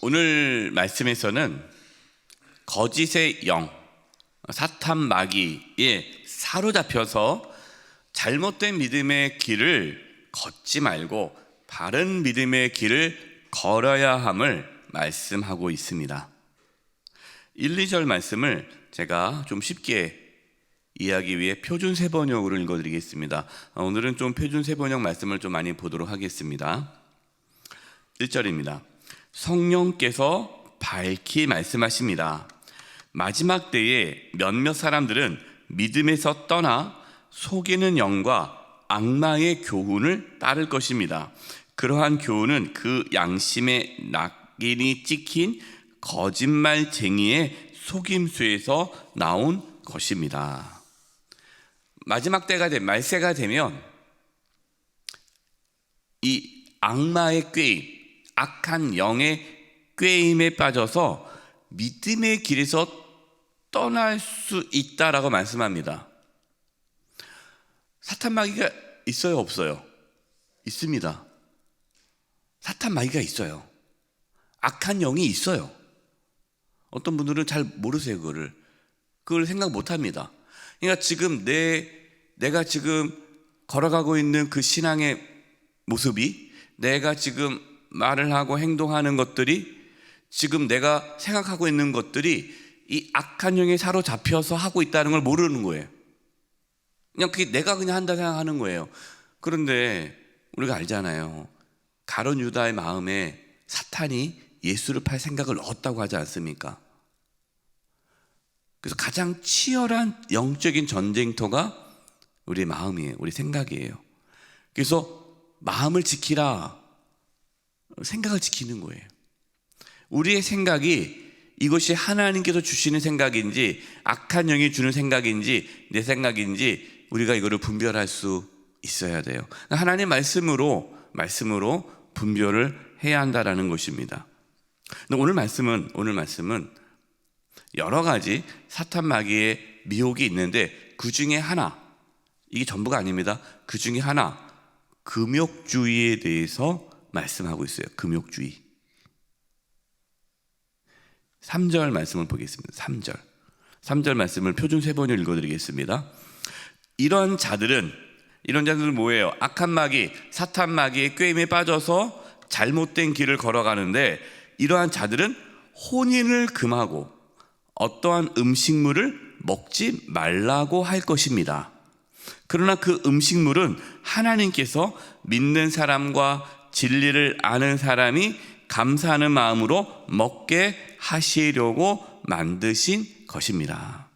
오늘 말씀에서는 거짓의 영, 사탄 마귀에 사로잡혀서 잘못된 믿음의 길을 걷지 말고 바른 믿음의 길을 걸어야 함을 말씀하고 있습니다. 1, 2절 말씀을 제가 좀 쉽게 이해하기 위해 표준 세번역으로 읽어드리겠습니다. 오늘은 좀 표준 세번역 말씀을 좀 많이 보도록 하겠습니다. 1절입니다. 성령께서 밝히 말씀하십니다. 마지막 때에 몇몇 사람들은 믿음에서 떠나 속이는 영과 악마의 교훈을 따를 것입니다. 그러한 교훈은 그 양심의 낙인이 찍힌 거짓말쟁이의 속임수에서 나온 것입니다. 마지막 때가 말세가 되면 이 악마의 꾀임, 악한 영의 꾀임에 빠져서 믿음의 길에서 떠날 수 있다라고 말씀합니다. 사탄 마귀가 있어요, 없어요? 있습니다. 사탄 마귀가 있어요. 악한 영이 있어요. 어떤 분들은 잘 모르세요, 그걸 생각 못 합니다. 그러니까 지금 내가 지금 걸어가고 있는 그 신앙의 모습이, 내가 지금 말을 하고 행동하는 것들이, 지금 내가 생각하고 있는 것들이 이 악한 영에 사로잡혀서 하고 있다는 걸 모르는 거예요. 그냥 그게 내가 그냥 한다 생각하는 거예요. 그런데 우리가 알잖아요. 가룟 유다의 마음에 사탄이 예수를 팔 생각을 넣었다고 하지 않습니까? 그래서 가장 치열한 영적인 전쟁터가 우리 마음이에요. 우리 생각이에요. 그래서 마음을 지키라, 생각을 지키는 거예요. 우리의 생각이 이것이 하나님께서 주시는 생각인지 악한 영이 주는 생각인지 내 생각인지 우리가 이거를 분별할 수 있어야 돼요. 하나님의 말씀으로 분별을 해야 한다라는 것입니다. 근데 오늘 말씀은 여러 가지 사탄 마귀의 미혹이 있는데 그 중에 하나, 이게 전부가 아닙니다. 그 중에 하나, 금욕주의에 대해서 말씀하고 있어요. 금욕주의. 3절 말씀을 보겠습니다. 3절 말씀을 표준 세번역 읽어드리겠습니다. 이런 자들은 뭐예요? 악한 마귀, 사탄 마귀의 꾀임에 빠져서 잘못된 길을 걸어가는데, 이러한 자들은 혼인을 금하고 어떠한 음식물을 먹지 말라고 할 것입니다. 그러나 그 음식물은 하나님께서 믿는 사람과 진리를 아는 사람이 감사하는 마음으로 먹게 하시려고 만드신 것입니다.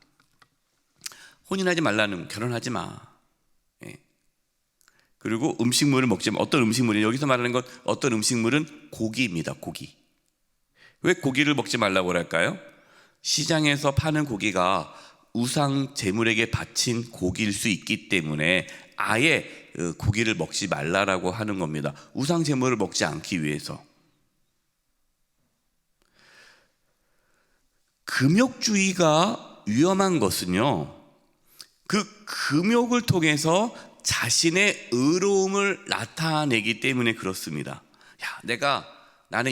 혼인하지 말라는, 결혼하지 마. 그리고 음식물을 먹지 마. 어떤 음식물이, 여기서 말하는 것, 어떤 음식물은 고기입니다. 고기. 왜 고기를 먹지 말라고 할까요? 시장에서 파는 고기가 우상 제물에게 바친 고기일 수 있기 때문에 아예 고기를 먹지 말라라고 하는 겁니다. 우상 제물을 먹지 않기 위해서. 금욕주의가 위험한 것은요, 그 금욕을 통해서 자신의 의로움을 나타내기 때문에 그렇습니다. 나는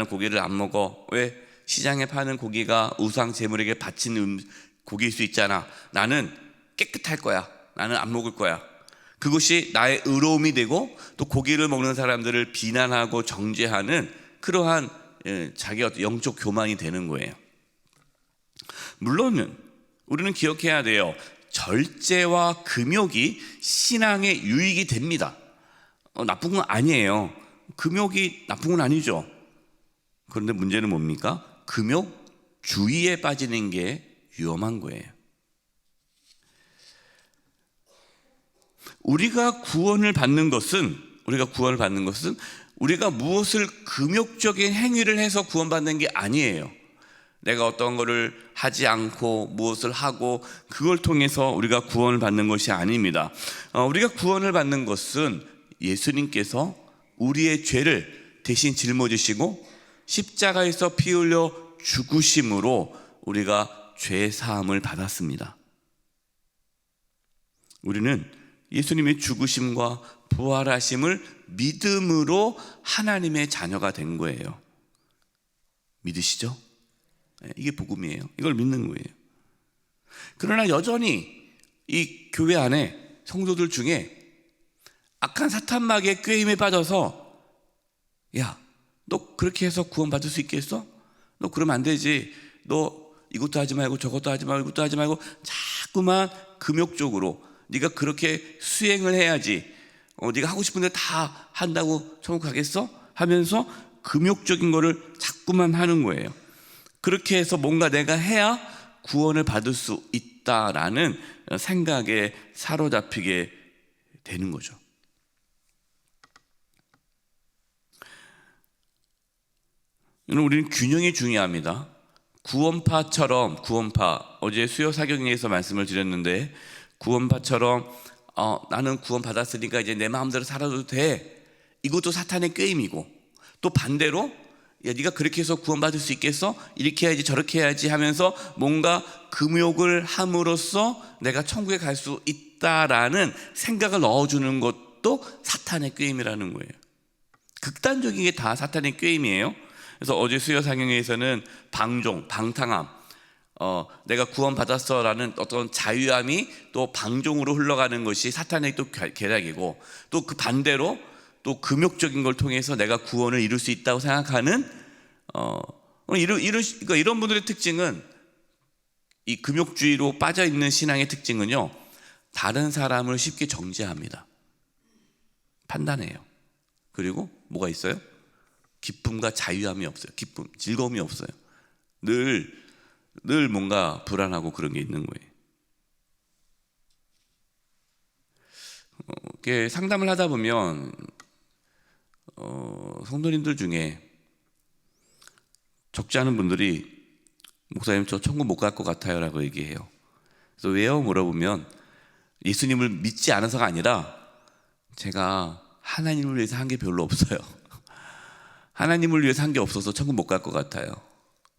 고기를 안 먹어. 왜? 시장에 파는 고기가 우상 제물에게 바친 고기일 수 있잖아. 나는 깨끗할 거야. 나는 안 먹을 거야. 그것이 나의 의로움이 되고, 또 고기를 먹는 사람들을 비난하고 정죄하는 그러한 자기 어떤 영적 교만이 되는 거예요. 물론 우리는 기억해야 돼요. 절제와 금욕이 신앙의 유익이 됩니다. 나쁜 건 아니에요. 금욕이 나쁜 건 아니죠. 그런데 문제는 뭡니까? 금욕주의에 빠지는 게 위험한 거예요. 우리가 구원을 받는 것은 우리가 무엇을 금욕적인 행위를 해서 구원받는 게 아니에요. 내가 어떤 거를 하지 않고 무엇을 하고 그걸 통해서 우리가 구원을 받는 것이 아닙니다. 우리가 구원을 받는 것은 예수님께서 우리의 죄를 대신 짊어지시고 십자가에서 피 흘려 죽으심으로 우리가 죄 사함을 받았습니다. 우리는 예수님의 죽으심과 부활하심을 믿음으로 하나님의 자녀가 된 거예요. 믿으시죠? 이게 복음이에요. 이걸 믿는 거예요. 그러나 여전히 이 교회 안에 성도들 중에 악한 사탄마귀의 꾀임에 빠져서, 야, 너 그렇게 해서 구원받을 수 있겠어? 너 그러면 안 되지. 너 이것도 하지 말고 저것도 하지 말고 이것도 하지 말고 자꾸만 금욕적으로 네가 그렇게 수행을 해야지, 네가 하고 싶은 데 다 한다고 천국 가겠어? 하면서 금욕적인 거를 자꾸만 하는 거예요. 그렇게 해서 뭔가 내가 해야 구원을 받을 수 있다라는 생각에 사로잡히게 되는 거죠. 우리는 균형이 중요합니다. 구원파처럼, 어제 수요 사경에서 말씀을 드렸는데, 구원파처럼 나는 구원 받았으니까 이제 내 마음대로 살아도 돼, 이것도 사탄의 꾀임이고, 또 반대로 야, 네가 그렇게 해서 구원받을 수 있겠어? 이렇게 해야지 저렇게 해야지 하면서 뭔가 금욕을 함으로써 내가 천국에 갈 수 있다라는 생각을 넣어주는 것도 사탄의 꾀임이라는 거예요. 극단적인 게 다 사탄의 꾀임이에요. 그래서 어제 수요 상영회에서는 방탕함, 내가 구원받았어라는 어떤 자유함이 또 방종으로 흘러가는 것이 사탄의 또 계략이고, 또 그 반대로 또 금욕적인 걸 통해서 내가 구원을 이룰 수 있다고 생각하는 이런 분들의 특징은, 이 금욕주의로 빠져 있는 신앙의 특징은요, 다른 사람을 쉽게 정죄합니다. 판단해요. 그리고 뭐가 있어요? 기쁨과 자유함이 없어요. 즐거움이 없어요. 늘 뭔가 불안하고 그런 게 있는 거예요. 이렇게 상담을 하다 보면 성도님들 중에 적지 않은 분들이 목사님 저 천국 못 갈 것 같아요 라고 얘기해요. 그래서 왜요? 물어보면 예수님을 믿지 않아서가 아니라 제가 하나님을 위해서 한 게 별로 없어요. 하나님을 위해서 한 게 없어서 천국 못 갈 것 같아요.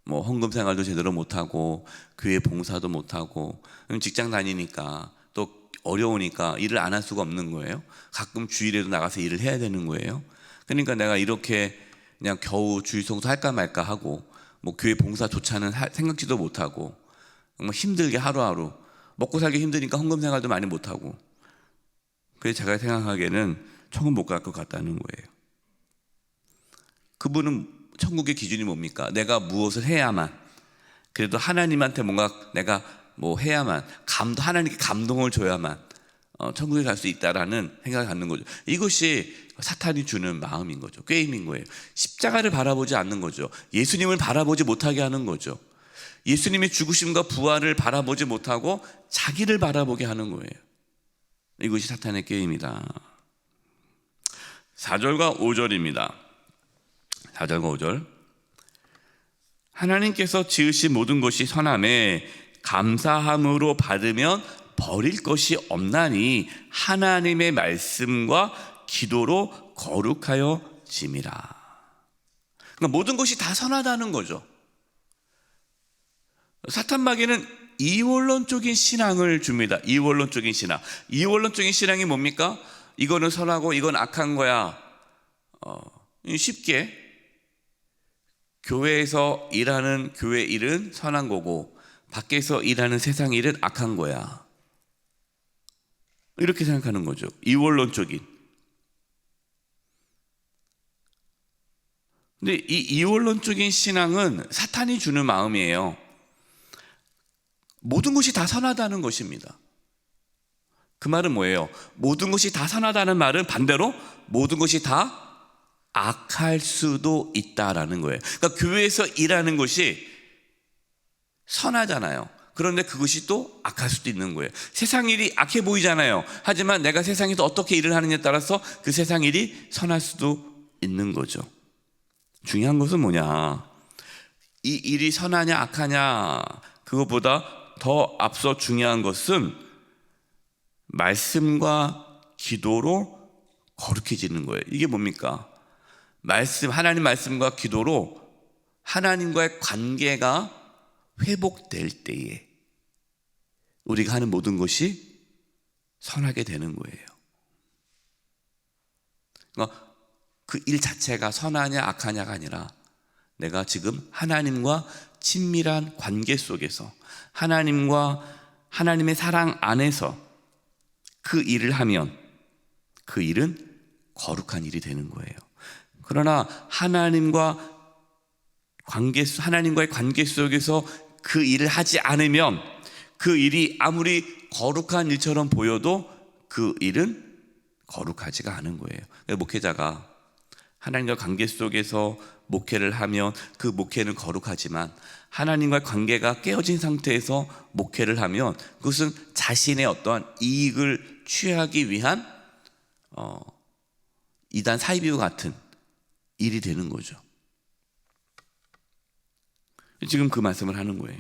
뭐 헌금 생활도 제대로 못하고 교회 봉사도 못하고, 직장 다니니까 또 어려우니까 일을 안 할 수가 없는 거예요. 가끔 주일에도 나가서 일을 해야 되는 거예요. 그러니까 내가 이렇게 그냥 겨우 주일 성수 할까 말까 하고, 뭐 교회 봉사조차는 생각지도 못하고, 정말 힘들게 하루하루 먹고 살기 힘드니까 헌금 생활도 많이 못하고, 그래서 제가 생각하기에는 천국 못 갈 것 같다는 거예요. 그분은 천국의 기준이 뭡니까? 내가 무엇을 해야만, 그래도 하나님한테 뭔가 내가 뭐 해야만, 하나님께 감동을 줘야만 천국에 갈 수 있다라는 생각을 갖는 거죠. 이것이 사탄이 주는 마음인 거죠. 꾀임인 거예요. 십자가를 바라보지 않는 거죠. 예수님을 바라보지 못하게 하는 거죠. 예수님의 죽으심과 부활을 바라보지 못하고 자기를 바라보게 하는 거예요. 이것이 사탄의 꾀임이다. 4절과 5절입니다. 4절과 5절. 하나님께서 지으신 모든 것이 선함에 감사함으로 받으면 버릴 것이 없나니 하나님의 말씀과 기도로 거룩하여 짐이라. 그러니까 모든 것이 다 선하다는 거죠. 사탄마귀는 이원론적인 신앙을 줍니다. 이원론적인 신앙. 이원론적인 신앙이 뭡니까? 이거는 선하고 이건 악한 거야. 쉽게 교회에서 일하는 교회 일은 선한 거고 밖에서 일하는 세상 일은 악한 거야. 이렇게 생각하는 거죠. 이원론적인. 근데 이 이원론적인 신앙은 사탄이 주는 마음이에요. 모든 것이 다 선하다는 것입니다. 그 말은 뭐예요? 모든 것이 다 선하다는 말은 반대로 모든 것이 다 악할 수도 있다라는 거예요. 그러니까 교회에서 일하는 것이 선하잖아요. 그런데 그것이 또 악할 수도 있는 거예요. 세상 일이 악해 보이잖아요. 하지만 내가 세상에서 어떻게 일을 하느냐에 따라서 그 세상 일이 선할 수도 있는 거죠. 중요한 것은 뭐냐? 이 일이 선하냐 악하냐, 그것보다 더 앞서 중요한 것은 말씀과 기도로 거룩해지는 거예요. 이게 뭡니까? 하나님 말씀과 기도로 하나님과의 관계가 회복될 때에 우리가 하는 모든 것이 선하게 되는 거예요. 그러니까 그 일 자체가 선하냐 악하냐가 아니라 내가 지금 하나님과 친밀한 관계 속에서 하나님의 사랑 안에서 그 일을 하면 그 일은 거룩한 일이 되는 거예요. 그러나 하나님과의 관계 속에서 그 일을 하지 않으면 그 일이 아무리 거룩한 일처럼 보여도 그 일은 거룩하지가 않은 거예요. 목회자가 하나님과 관계 속에서 목회를 하면 그 목회는 거룩하지만 하나님과 관계가 깨어진 상태에서 목회를 하면 그것은 자신의 어떠한 이익을 취하기 위한 이단 사이비와 같은 일이 되는 거죠. 지금 그 말씀을 하는 거예요.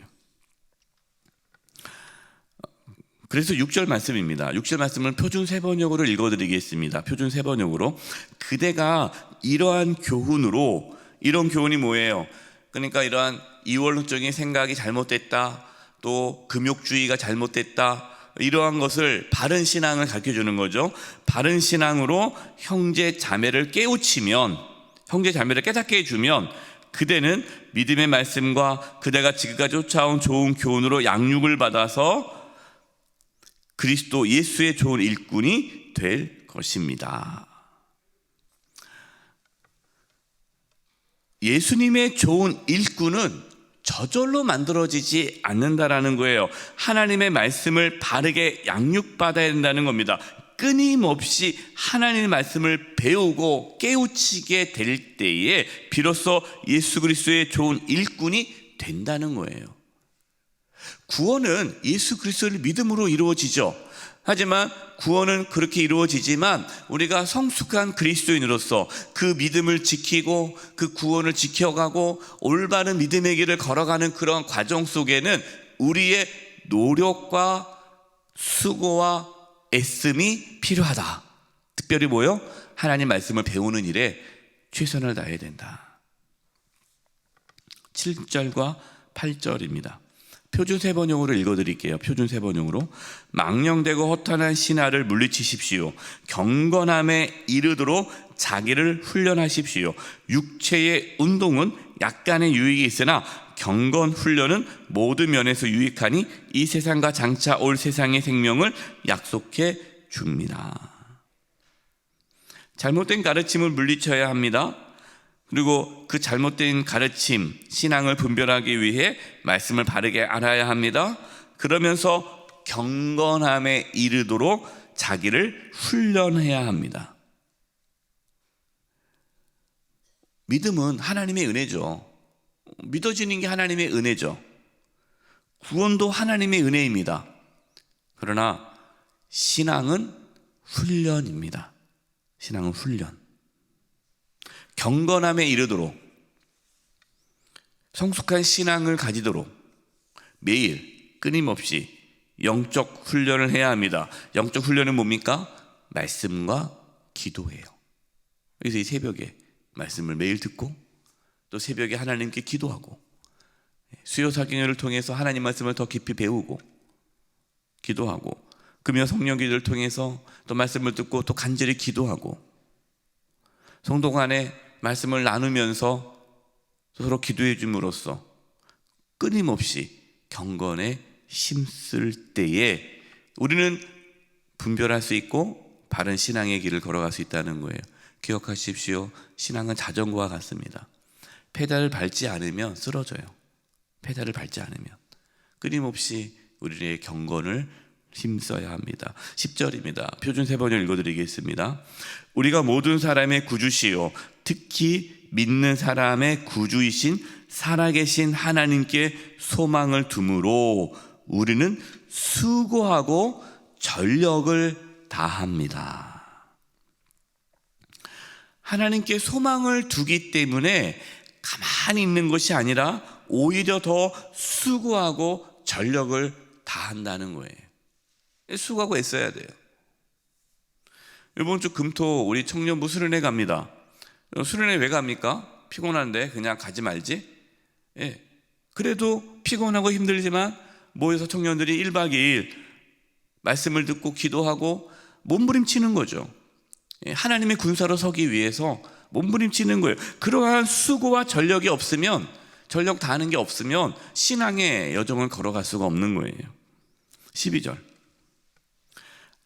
그래서 6절 말씀입니다. 6절 말씀을 표준 세번역으로 읽어드리겠습니다. 표준 세번역으로. 그대가 이러한 교훈으로, 이런 교훈이 뭐예요? 그러니까 이러한 이원론적인 생각이 잘못됐다, 또 금욕주의가 잘못됐다, 이러한 것을 바른 신앙을 가르쳐주는 거죠. 바른 신앙으로 형제 자매를 깨우치면, 형제 자매를 깨닫게 해주면 그대는 믿음의 말씀과 그대가 지금까지 쫓아온 좋은 교훈으로 양육을 받아서 그리스도 예수의 좋은 일꾼이 될 것입니다. 예수님의 좋은 일꾼은 저절로 만들어지지 않는다라는 거예요. 하나님의 말씀을 바르게 양육받아야 된다는 겁니다. 끊임없이 하나님의 말씀을 배우고 깨우치게 될 때에 비로소 예수 그리스도의 좋은 일꾼이 된다는 거예요. 구원은 예수 그리스도를 믿음으로 이루어지죠. 하지만 구원은 그렇게 이루어지지만 우리가 성숙한 그리스도인으로서 그 믿음을 지키고 그 구원을 지켜가고 올바른 믿음의 길을 걸어가는 그런 과정 속에는 우리의 노력과 수고와 애씀이 필요하다. 특별히 뭐요? 하나님 말씀을 배우는 일에 최선을 다해야 된다. 7절과 8절입니다. 표준 세번역으로 읽어드릴게요. 표준 세번역으로. 망령되고 허탄한 신하를 물리치십시오. 경건함에 이르도록 자기를 훈련하십시오. 육체의 운동은 약간의 유익이 있으나 경건 훈련은 모든 면에서 유익하니 이 세상과 장차 올 세상의 생명을 약속해 줍니다. 잘못된 가르침을 물리쳐야 합니다. 그리고 그 잘못된 가르침, 신앙을 분별하기 위해 말씀을 바르게 알아야 합니다. 그러면서 경건함에 이르도록 자기를 훈련해야 합니다. 믿음은 하나님의 은혜죠. 믿어지는 게 하나님의 은혜죠. 구원도 하나님의 은혜입니다. 그러나 신앙은 훈련입니다. 신앙은 훈련. 경건함에 이르도록, 성숙한 신앙을 가지도록 매일 끊임없이 영적 훈련을 해야 합니다. 영적 훈련은 뭡니까? 말씀과 기도예요. 그래서 이 새벽에 말씀을 매일 듣고 또 새벽에 하나님께 기도하고 수요사경회를 통해서 하나님 말씀을 더 깊이 배우고 기도하고 금요 성령기도를 통해서 또 말씀을 듣고 또 간절히 기도하고 성도 간에 말씀을 나누면서 서로 기도해 줌으로써 끊임없이 경건에 힘쓸 때에 우리는 분별할 수 있고 바른 신앙의 길을 걸어갈 수 있다는 거예요. 기억하십시오. 신앙은 자전거와 같습니다. 페달을 밟지 않으면 쓰러져요. 페달을 밟지 않으면. 끊임없이 우리의 경건을 힘써야 합니다. 10절입니다. 표준 세번역 읽어드리겠습니다. 우리가 모든 사람의 구주시요 특히 믿는 사람의 구주이신 살아계신 하나님께 소망을 두므로 우리는 수고하고 전력을 다합니다. 하나님께 소망을 두기 때문에 가만히 있는 것이 아니라 오히려 더 수고하고 전력을 다한다는 거예요. 수고하고 애써야 돼요. 이번 주 금토 우리 청년부 수련회 갑니다. 수련회 왜 갑니까? 피곤한데 그냥 가지 말지? 예. 그래도 피곤하고 힘들지만 모여서 청년들이 1박 2일 말씀을 듣고 기도하고 몸부림치는 거죠. 예. 하나님의 군사로 서기 위해서 몸부림치는 거예요. 그러한 수고와 전력이 없으면, 전력 다하는 게 없으면 신앙의 여정을 걸어갈 수가 없는 거예요. 12절.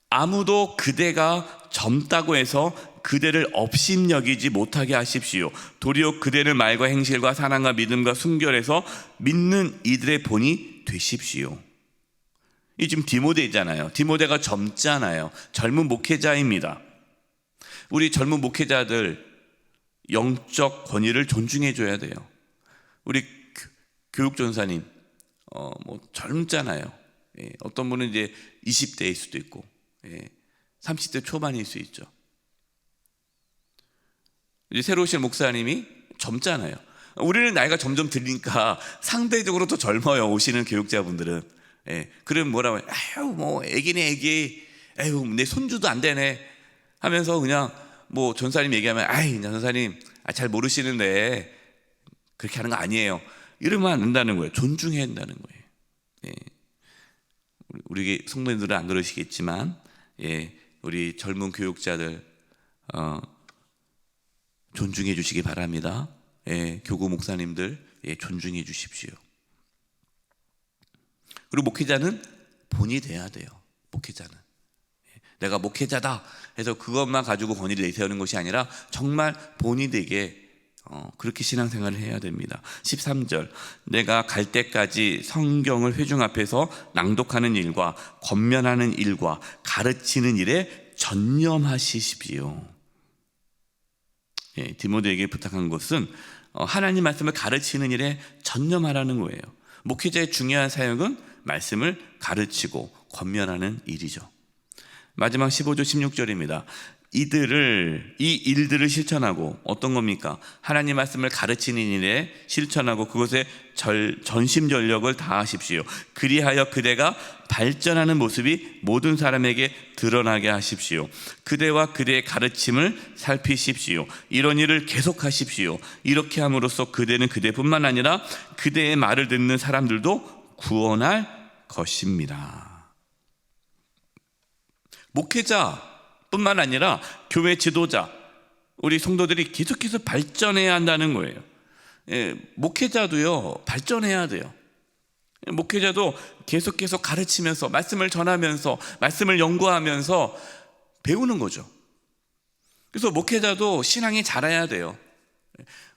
아무도 그대가 젊다고 해서 그대를 업신여기지 못하게 하십시오. 도리어 그대를 말과 행실과 사랑과 믿음과 순결해서 믿는 이들의 본이 되십시오. 이 지금 디모데잖아요. 디모데가 젊잖아요. 젊은 목회자입니다. 우리 젊은 목회자들 영적 권위를 존중해 줘야 돼요. 우리 교육전사님 젊잖아요. 어떤 분은 이제 20대일 수도 있고 30대 초반일 수 있죠. 이제 새로 오실 목사님이 젊잖아요. 우리는 나이가 점점 들리니까 상대적으로 더 젊어요. 오시는 교육자분들은. 그러면 뭐라고 해요? 아유 뭐 애기네 애기. 아유 내 손주도 안 되네 하면서 그냥 뭐 전사님 얘기하면 아이 전사님 잘 모르시는데 그렇게 하는 거 아니에요. 이러면 안 된다는 거예요. 존중해야 한다는 거예요. 우리 성도님들은 안 그러시겠지만 우리 젊은 교육자들 존중해 주시기 바랍니다. 교구 목사님들 존중해 주십시오. 그리고 목회자는 본이 돼야 돼요. 목회자는 내가 목회자다 해서 그것만 가지고 권위를 내세우는 것이 아니라 정말 본이 되게 그렇게 신앙생활을 해야 됩니다. 13절. 내가 갈 때까지 성경을 회중 앞에서 낭독하는 일과 권면하는 일과 가르치는 일에 전념하시십시오. 디모데에게 부탁한 것은 하나님 말씀을 가르치는 일에 전념하라는 거예요. 목회자의 중요한 사역은 말씀을 가르치고 권면하는 일이죠. 마지막 15절 16절입니다. 이 일들을 실천하고 어떤 겁니까? 하나님 말씀을 가르치는 일에 실천하고 그것에 전심전력을 다하십시오. 그리하여 그대가 발전하는 모습이 모든 사람에게 드러나게 하십시오. 그대와 그대의 가르침을 살피십시오. 이런 일을 계속하십시오. 이렇게 함으로써 그대는 그대뿐만 아니라 그대의 말을 듣는 사람들도 구원할 것입니다. 목회자뿐만 아니라 교회 지도자, 우리 성도들이 계속해서 발전해야 한다는 거예요. 목회자도요 발전해야 돼요. 목회자도 계속해서 가르치면서 말씀을 전하면서 말씀을 연구하면서 배우는 거죠. 그래서 목회자도 신앙이 자라야 돼요.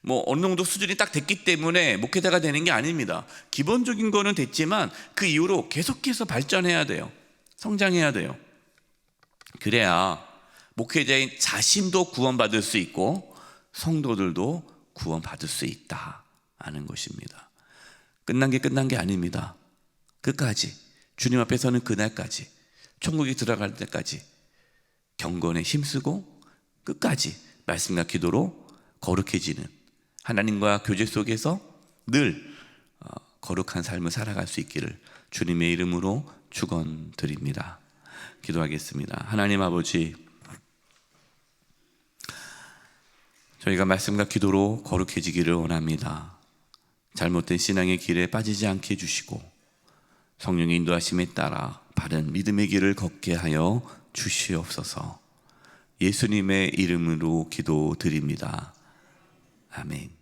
뭐 어느 정도 수준이 딱 됐기 때문에 목회자가 되는 게 아닙니다. 기본적인 거는 됐지만 그 이후로 계속해서 발전해야 돼요. 성장해야 돼요. 그래야 목회자인 자신도 구원받을 수 있고 성도들도 구원받을 수 있다는 것입니다. 끝난 게 아닙니다. 끝까지 주님 앞에 서는 그날까지 천국에 들어갈 때까지 경건에 힘쓰고 끝까지 말씀과 기도로 거룩해지는 하나님과 교제 속에서 늘 거룩한 삶을 살아갈 수 있기를 주님의 이름으로 축원드립니다. 기도하겠습니다. 하나님 아버지, 저희가 말씀과 기도로 거룩해지기를 원합니다. 잘못된 신앙의 길에 빠지지 않게 해주시고 성령의 인도하심에 따라 바른 믿음의 길을 걷게 하여 주시옵소서. 예수님의 이름으로 기도드립니다. 아멘.